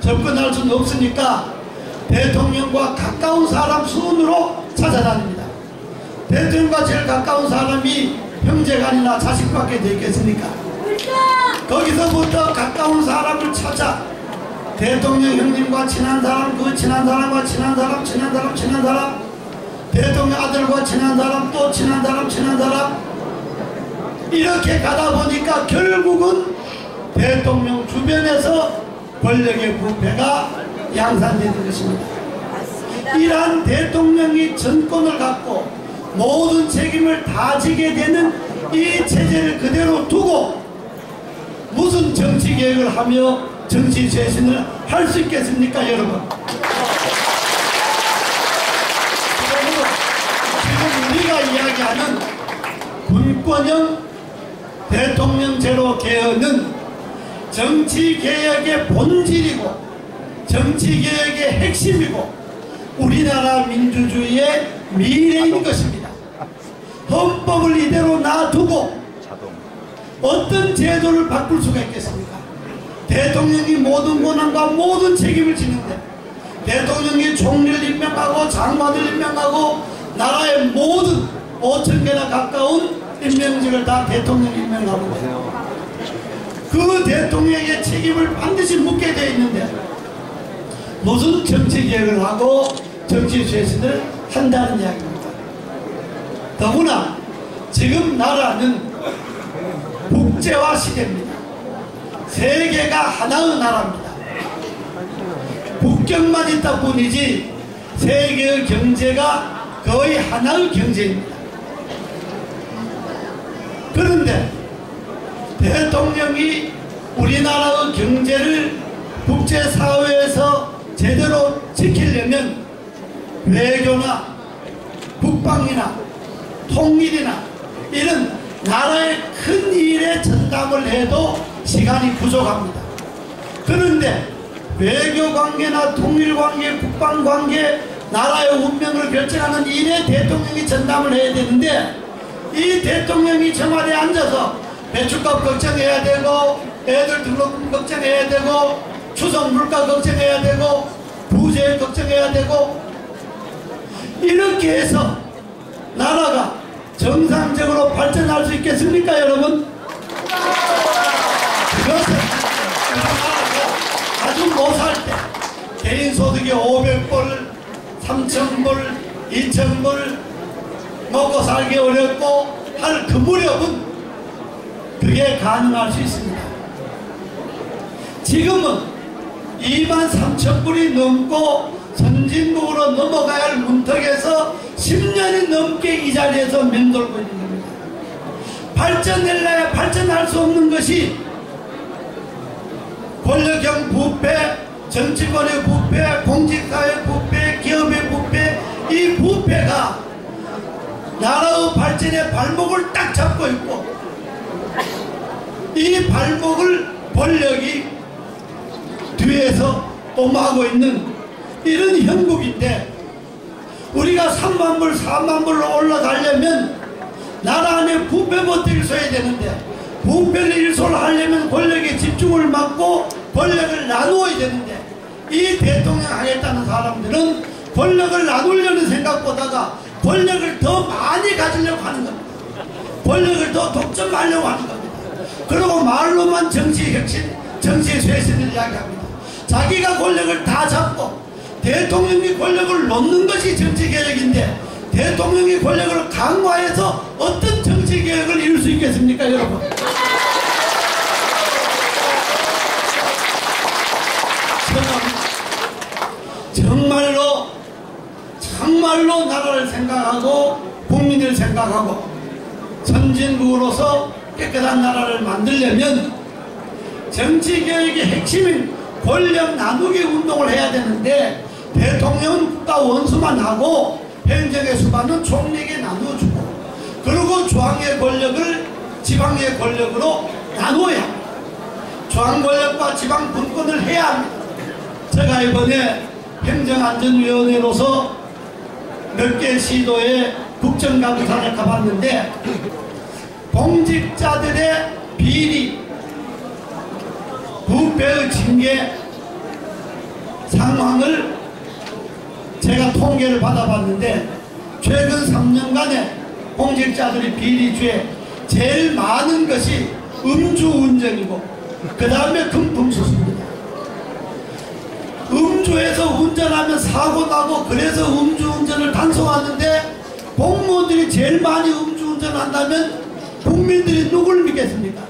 접근할 수는 없으니까 대통령과 가까운 사람 순으로 찾아다닙니다. 대통령과 제일 가까운 사람이 형제간이나 자식밖에 되겠습니까? 거기서부터 가까운 사람을 찾아 대통령 형님과 친한 사람, 그 친한 사람과 친한 사람, 친한 사람, 친한 사람, 대통령 아들과 친한 사람, 또 친한 사람, 친한 사람, 이렇게 가다 보니까 결국은 대통령 주변에서 권력의 부패가 양산되는 것입니다. 이러한 대통령이 정권을 갖고 모든 책임을 다 지게 되는 이 체제를 그대로 두고 무슨 정치 개혁을 하며 정치 쇄신을 할 수 있겠습니까, 여러분? 지금 우리가 이야기하는 군권형 대통령제로 개헌은 정치 개혁의 본질이고 정치 개혁의 핵심이고 우리나라 민주주의의 미래인 것입니다. 헌법을 이대로 놔두고 어떤 제도를 바꿀 수가 있겠습니까? 대통령이 모든 권한과 모든 책임을 지는데 대통령이 총리를 임명하고 장관을 임명하고 나라의 모든 5,000개나 가까운 임명직을 다 대통령이 임명하고 그 대통령의 책임을 반드시 묻게 되어 있는데 무슨 정치 개혁을 하고 정치 쇄신을 한다는 이야기입니다. 더구나 지금 나라는 국제화 시대입니다. 세계가 하나의 나라입니다. 국경만 있다 뿐이지 세계의 경제가 거의 하나의 경제입니다. 그런데 대통령이 우리나라의 경제를 국제사회에서 제대로 지키려면 외교나 국방이나 통일이나 이런 나라의 큰 일에 전담을 해도 시간이 부족합니다. 그런데 외교관계나 통일관계, 국방관계, 나라의 운명을 결정하는 일에 대통령이 전담을 해야 되는데 이 대통령이 청와대에 앉아서 배춧값 걱정해야 되고 애들 등록금 걱정해야 되고 추석 물가 걱정해야 되고 부재 걱정해야 되고 이렇게 해서 나라가 정상적으로 발전할 수 있겠습니까, 여러분? 그것은 아주 못살 때 개인 소득이 500불, 3,000불, 2,000불 먹고 살기 어렵고 할 그 무렵은 그게 가능할 수 있습니다. 지금은 23,000불이 넘고 선진국으로 넘어가야 할 문턱에서 10년이 넘게 이 자리에서 맴돌고 있는 겁니다. 발전할래야 발전할 수 없는 것이 권력형 부패, 정치권의 부패, 공직사회 부패, 기업의 부패, 이 부패가 나라의 발전의 발목을 딱 잡고 있고 이 발목을 권력이 뒤에서 엄하고 있는 이런 형국인데 우리가 3만불, 4만불로 올라가려면 나라 안에 부패부터 일소해야 되는데 부패를 일소를 하려면 권력의 집중을 막고 권력을 나누어야 되는데 이 대통령 하겠다는 사람들은 권력을 나누려는 생각보다가 권력을 더 많이 가지려고 하는 겁니다. 권력을 더 독점하려고 하는 겁니다. 그리고 말로만 정치 혁신, 정치 쇄신을 이야기합니다. 자기가 권력을 다 잡고 대통령이 권력을 놓는 것이 정치개혁인데 대통령이 권력을 강화해서 어떤 정치개혁을 이룰 수 있겠습니까, 여러분? 정말로 나라를 생각하고 국민을 생각하고 선진국으로서 깨끗한 나라를 만들려면 정치개혁의 핵심인 권력 나누기 운동을 해야 되는데 대통령은 국가 원수만 하고 행정의 수반은 총리에게 나누어주고 그리고 중앙의 권력을 지방의 권력으로 나누어야 합니다. 중앙 권력과 지방 분권을 해야 합니다. 제가 이번에 행정안전위원회로서 몇 개 시도에 국정감사를 가봤는데 공직자들의 비리, 부패의 징계, 상황을 제가 통계를 받아봤는데 최근 3년간의 공직자들이 비리주에 제일 많은 것이 음주운전이고 그 다음에 금품수수입니다. 음주해서 운전하면 사고 나고 그래서 음주운전을 단속하는데 공무원들이 제일 많이 음주운전을 한다면 국민들이 누굴 믿겠습니까?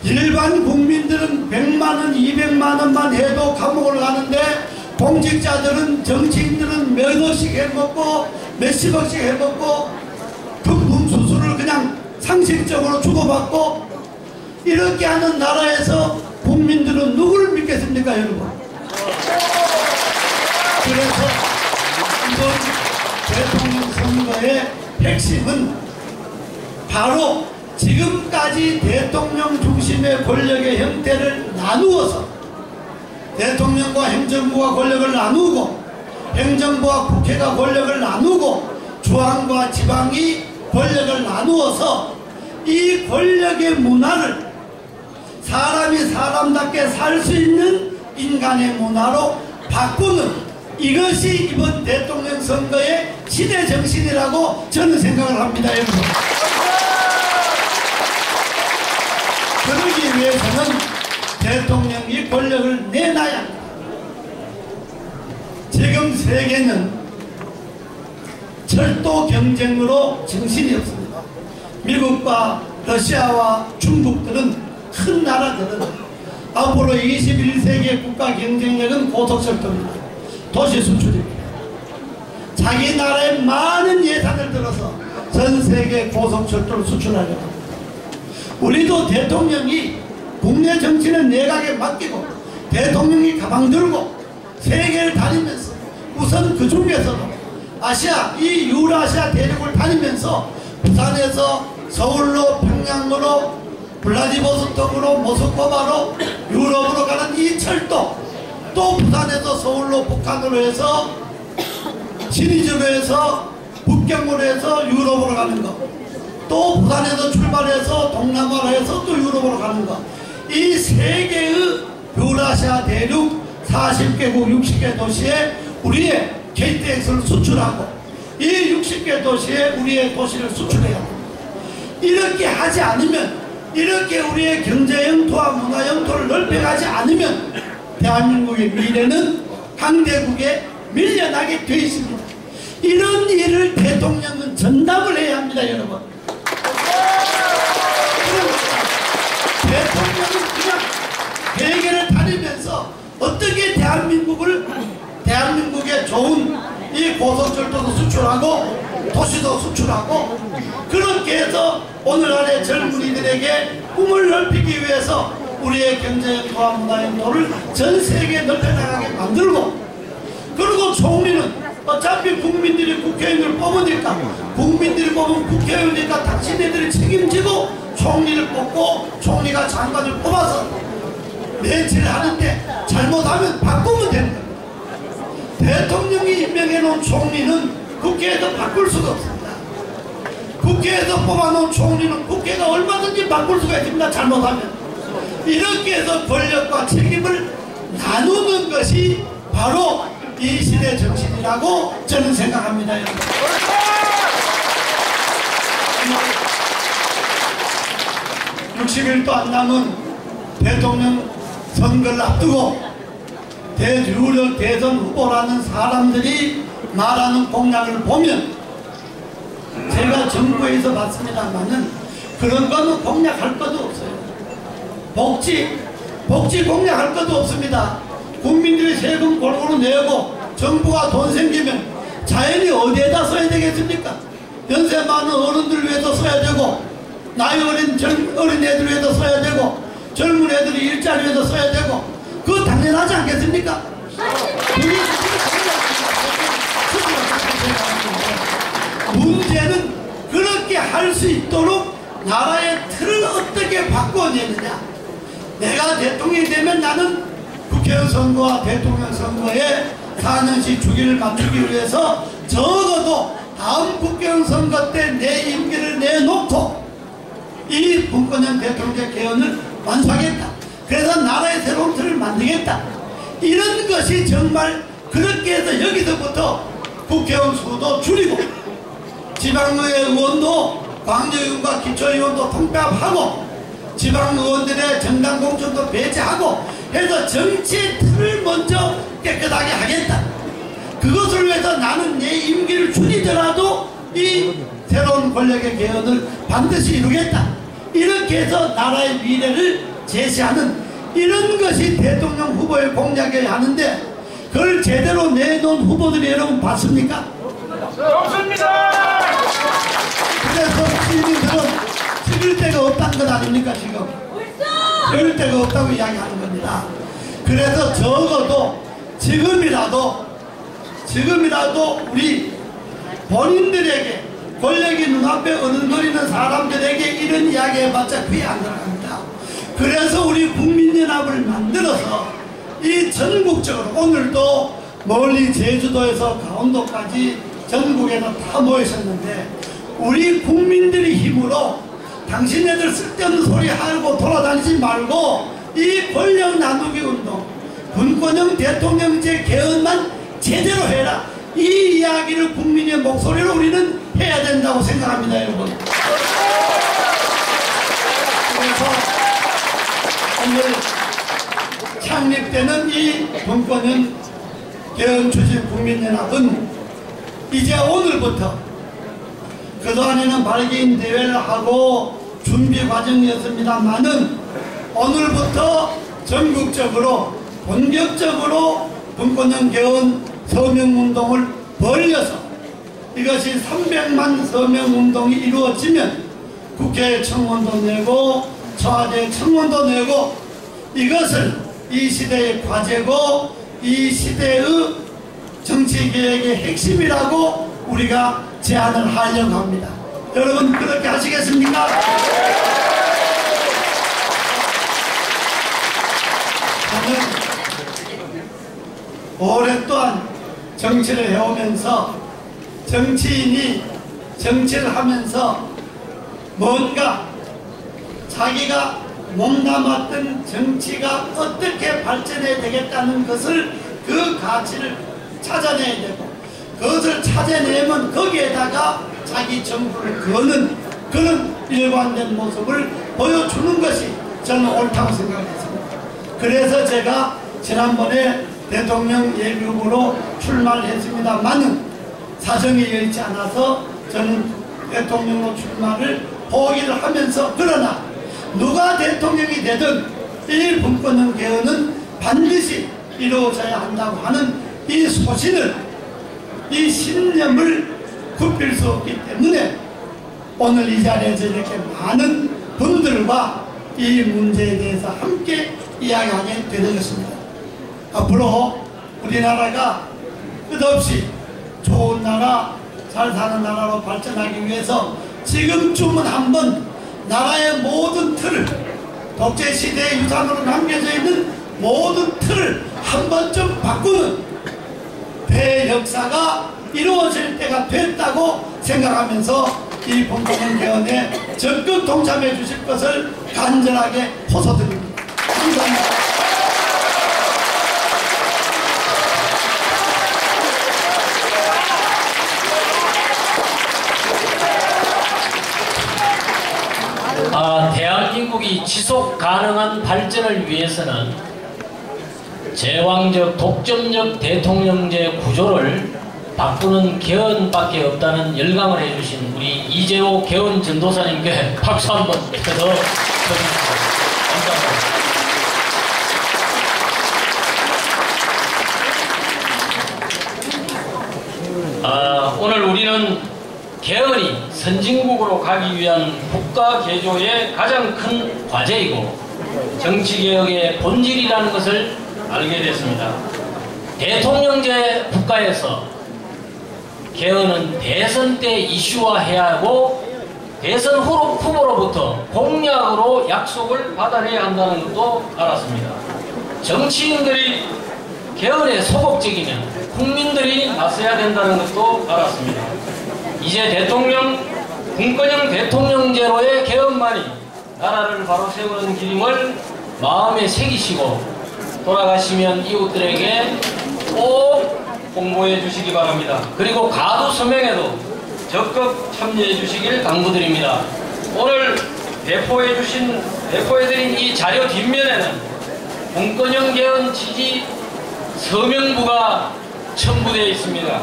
일반 국민들은 100만원, 200만원만 해도 감옥을 가는데 공직자들은, 정치인들은 몇 억씩 해먹고 몇십억씩 해먹고 금품 수수를 그냥 상식적으로 주고받고 이렇게 하는 나라에서 국민들은 누구를 믿겠습니까, 여러분? 그래서 이번 대통령 선거의 핵심은 바로 지금까지 대통령 중심의 권력의 형태를 나누어서 대통령과 행정부가 권력을 나누고 행정부와 국회가 권력을 나누고 중앙과 지방이 권력을 나누어서 이 권력의 문화를 사람이 사람답게 살 수 있는 인간의 문화로 바꾸는 이것이 이번 대통령 선거의 시대 정신이라고 저는 생각을 합니다, 여러분. 그러기 위해서는 대통령이 권력을 내놔야 합니다. 지금 세계는 철도 경쟁으로 정신이 없습니다. 미국과 러시아와 중국들은 큰 나라들은 앞으로 21세기의 국가 경쟁력은 고속철도입니다. 도시 수출입니다. 자기 나라에 많은 예산을 들어서 전 세계 고속철도를 수출하려고 합니다. 우리도 대통령이 국내 정치는 내각에 맡기고 대통령이 가방 들고 세계를 다니면서 우선 그 중에서도 아시아, 이 유라시아 대륙을 다니면서 부산에서 서울로 평양으로 블라디보스톡으로 모스크바로 유럽으로 가는 이 철도, 또 부산에서 서울로 북한으로 해서 신의주로 해서 북경으로 해서 유럽으로 가는 거, 또 부산에서 출발해서 동남아로 해서 또 유럽으로 가는 거, 이 세 개의 유라시아 대륙 40개국 60개 도시에 우리의 KTX를 수출하고 이 60개 도시에 우리의 도시를 수출해야 합니다. 이렇게 하지 않으면, 이렇게 우리의 경제 영토와 문화 영토를 넓혀가지 않으면 대한민국의 미래는 강대국에 밀려나게 되어 있습니다. 이런 일을 대통령은 전담을 해야 합니다, 여러분. 대통령은 그냥 대계를 다니면서 어떻게 대한민국의 좋은 이 고속철도도 수출하고 도시도 수출하고 그렇게 해서 오늘날의 젊은이들에게 꿈을 넓히기 위해서 우리의 경제영토와 문화영토를 전 세계에 넓혀나가게 만들고, 그리고 총리는 어차피 국민들이 국회의원을 뽑으니까 국민들이 뽑은 국회의원이니까 당신네들이 책임지고 총리를 뽑고 총리가 장관을 뽑아서 매치를 하는데 잘못하면 바꾸면 되는 겁니다. 대통령이 임명해놓은 총리는 국회에서 바꿀 수가 없습니다. 국회에서 뽑아놓은 총리는 국회가 얼마든지 바꿀 수가 있습니다, 잘못하면. 이렇게 해서 권력과 책임을 나누는 것이 바로 이 시대 정신이라고 저는 생각합니다, 여러분. 60일도 안 남은 대통령 선거를 앞두고 대유력 대선 후보라는 사람들이 말하는 공약을 보면 제가 정부에서 봤습니다만은 그런 거는 공약할 것도 없어요. 복지 공약할 것도 없습니다. 국민들이 세금 골고루 내고 정부가 돈 생기면 자연히 어디에다 써야 되겠습니까? 연세 많은 어른들 위해서 써야 되고, 나이 어린 애들 위해서 써야 되고, 젊은 애들이 일자리 위해서 써야 되고, 그거 당연하지 않겠습니까? 문제는 그렇게 할 수 있도록 나라의 틀을 어떻게 바꿔내느냐. 내가 대통령이 되면 나는 국회의원 선거와 대통령 선거에 4년씩 주기를 맞추기 위해서 적어도 다음 국회의원 선거 때 내 임기를 내놓고 이 분권형 대통령 개헌을 완수하겠다. 그래서 나라의 새로운 틀을 만들겠다. 이런 것이 정말 그렇게 해서 여기서부터 국회의원 수도 줄이고 지방의회 의원도 광역의원과 기초의원도 통폐합하고 지방의원들의 정당 공천도 배제하고 해서 정치의 틀을 먼저 깨끗하게 하겠다. 그것을 위해서 나는 내 임기를 줄이더라도 이 새로운 권력의 개헌을 반드시 이루겠다. 이렇게 해서 나라의 미래를 제시하는 이런 것이 대통령 후보의 공약이어야 하는데 그걸 제대로 내놓은 후보들이 여러분 봤습니까? 없습니다. 그래서 시민들은 찍을 데가 없다는 것 아닙니까 지금? 찍을 데가 없다고 이야기하는 겁니다. 그래서 적어도 지금이라도 우리 본인들에게 권력이 눈앞에 어른거리는 사람들에게 이런 이야기 해봤자 귀에 안 들어갑니다. 그래서 우리 국민연합을 만들어서 이 전국적으로 오늘도 멀리 제주도에서 강원도까지 전국에서 다 모이셨는데 우리 국민들의 힘으로 당신네들 쓸데없는 소리 하고 돌아다니지 말고 이 권력 나누기 운동 분권형 대통령제 개헌만 제대로 해라. 이 이야기를 국민의 목소리로 우리는 해야 된다고 생각합니다, 여러분. 그래서 오늘 창립되는 이 분권형 개헌 추진 국민연합은 이제 오늘부터 그동안에는 발기인 대회를 하고 준비 과정이었습니다만은 오늘부터 전국적으로 본격적으로 분권형 개헌 서명운동을 벌려서 이것이 300만 서명운동이 이루어지면 국회 청원도 내고 청와대 청원도 내고 이것을 이 시대의 과제고 이 시대의 정치개혁의 핵심이라고 우리가 제안을 하려고 합니다. 여러분 그렇게 하시겠습니까? 저는 오랫동안 정치를 해오면서 정치인이 정치를 하면서 뭔가 자기가 몸담았던 정치가 어떻게 발전해야 되겠다는 것을 그 가치를 찾아내야 되고 그것을 찾아내면 거기에다가 자기 정부를 거는 그런 일관된 모습을 보여주는 것이 저는 옳다고 생각했습니다. 그래서 제가 지난번에 대통령 예비후보로 출마를 했습니다만은 사정이 여의치 않아서 저는 대통령으로 출마를 포기를 하면서 그러나 누가 대통령이 되든 이 분권형 개헌은 반드시 이루어져야 한다고 하는 이 소신을 이 신념을 굽힐 수 없기 때문에 오늘 이 자리에서 이렇게 많은 분들과 이 문제에 대해서 함께 이야기하게 되는 것입니다. 앞으로 우리나라가 끝없이 좋은 나라, 잘 사는 나라로 발전하기 위해서 지금쯤은 한번 나라의 모든 틀을 독재시대의 유산으로 남겨져 있는 모든 틀을 한 번쯤 바꾸는 대역사가 이루어질 때가 됐다고 생각하면서 이 분권형 개헌에 적극 동참해 주실 것을 간절하게 호소드립니다. 감사합니다. 대한민국이 지속 가능한 발전을 위해서는 제왕적 독점적 대통령제 구조를 바꾸는 개헌밖에 없다는 열강을 해주신 우리 이재호 개헌 전도사님께 박수 한번 쳐서 쳐주십시오. 감사합니다. 오늘 우리는 개헌이 선진국으로 가기 위한 국가 개조의 가장 큰 과제이고 정치개혁의 본질이라는 것을 알게 됐습니다. 대통령제 국가에서 개헌은 대선 때 이슈화해야 하고 대선 후보로부터 공약으로 약속을 받아내야 한다는 것도 알았습니다. 정치인들이 개헌에 소극적이면 국민들이 나서야 된다는 것도 알았습니다. 이제 분권형 대통령제로의 개헌만이 나라를 바로 세우는 길임을 마음에 새기시고 돌아가시면 이웃들에게 꼭 공모해 주시기 바랍니다. 그리고 가두 서명에도 적극 참여해 주시길 당부드립니다. 오늘 배포해드린 이 자료 뒷면에는 공권형 개헌 지지 서명부가 첨부되어 있습니다.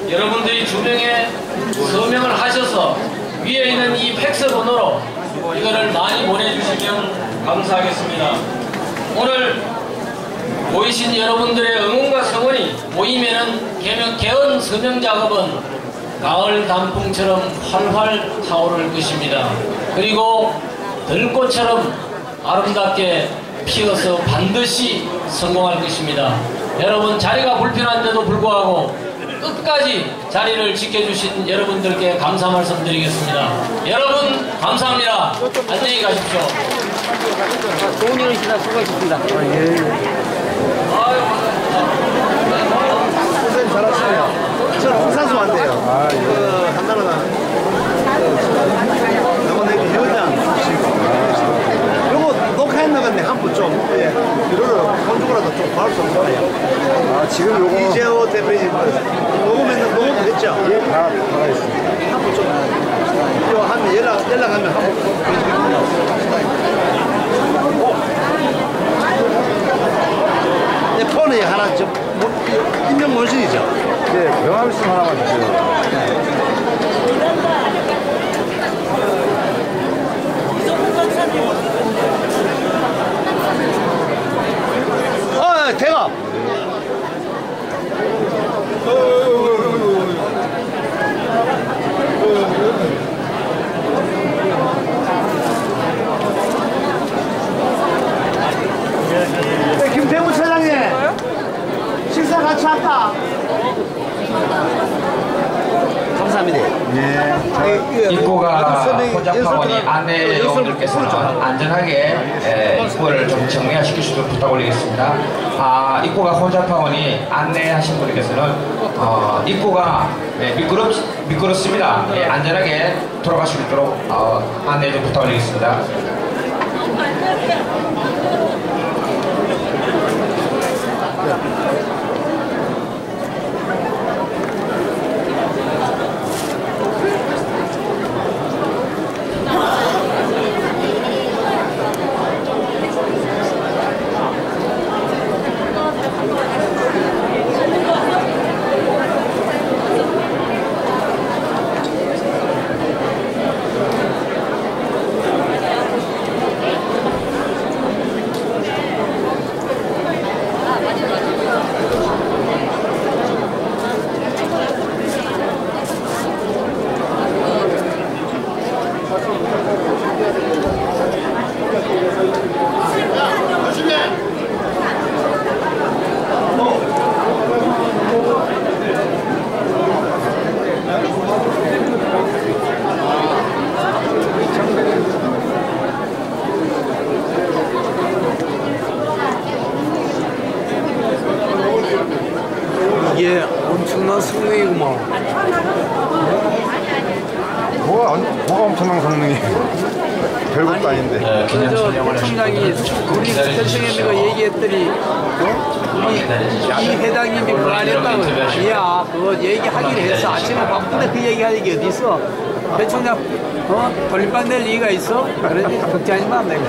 여러분들이 주명에 서명을 하셔서 위에 있는 이 팩스 번호로 이거를 많이 보내주시면 감사하겠습니다. 오늘 모이신 여러분들의 응원과 성원이 모이면은 개헌 서명 작업은 가을 단풍처럼 활활 타오를 것입니다. 그리고 들꽃처럼 아름답게 피어서 반드시 성공할 것입니다. 여러분 자리가 불편한데도 불구하고 끝까지 자리를 지켜주신 여러분들께 감사 말씀드리겠습니다. 여러분 감사합니다. 안녕히 가십시오. 좋은 일 있으나 수고하셨습니다. 선생님 잘하시네요. 저는 홍산수 안 돼요. 한나라는 남원내기 회장 요거 녹화해 나갔네. 한번 좀 이거를 건조라도 좀 봐올 수 없나요? 지금 요거 이재호 대표님 녹음 됐죠? 예, 다 있습니다. 한번 좀 이거 하면 연락하면 한번 내 폰에 하나 좀 인명문신이죠? 네, 명함 있으면 하나만 주세요. 대박! 김태무 차장님, 식사 같이 할까? 감사합니다. 입구가 혼잡하오니 안내 요원들께서는 안전하게 입구를 좀 정리시킬 수 있도록 부탁드리겠습니다. 입구가 혼잡하오니 안내하신 분께서는 입구가 미끄럽습니다. 안전하게 돌아갈 수 있도록 안내 좀 부탁드리겠습니다. 이게 엄청난 성능이구만. 뭐가 엄청난 성능이에요? 별것도 아닌데. 저 대통령이 우리 대통령님과 얘기했더니 이 회장님이 그거 안 했다고. 야, 그거 얘기하기로 했어. 아침에 바쁜데 그 얘기할 얘기 어디 있어? 대통령 돌림판 낼 얘기가 있어? 그러니 걱정하지 마. 내가.